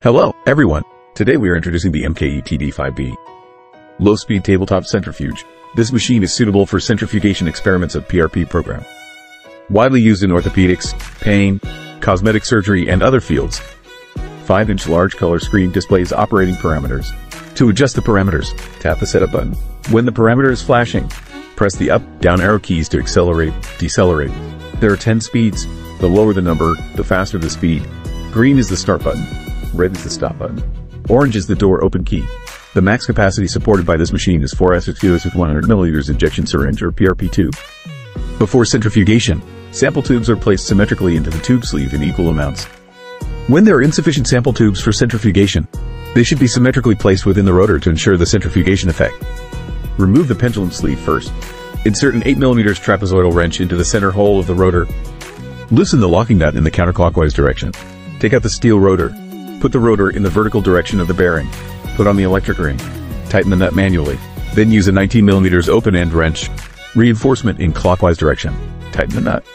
Hello, everyone. Today we are introducing the MKE TD5B low-speed tabletop centrifuge. This machine is suitable for centrifugation experiments of PRP program. Widely used in orthopedics, pain, cosmetic surgery, and other fields. 5-inch large color screen displays operating parameters. To adjust the parameters, tap the setup button. When the parameter is flashing, press the up, down arrow keys to accelerate, decelerate. There are 10 speeds. The lower the number, the faster the speed. Green is the start button. Red is the stop button. Orange is the door open key. The max capacity supported by this machine is 4 SFQs with 100 milliliters injection syringe or PRP tube. Before centrifugation, sample tubes are placed symmetrically into the tube sleeve in equal amounts. When there are insufficient sample tubes for centrifugation, they should be symmetrically placed within the rotor to ensure the centrifugation effect. Remove the pendulum sleeve first. Insert an 8mm trapezoidal wrench into the center hole of the rotor. Loosen the locking nut in the counterclockwise direction. Take out the steel rotor. Put the rotor in the vertical direction of the bearing. Put on the electric ring. Tighten the nut manually. Then use a 19mm open end wrench. Reinforcement in clockwise direction. Tighten the nut.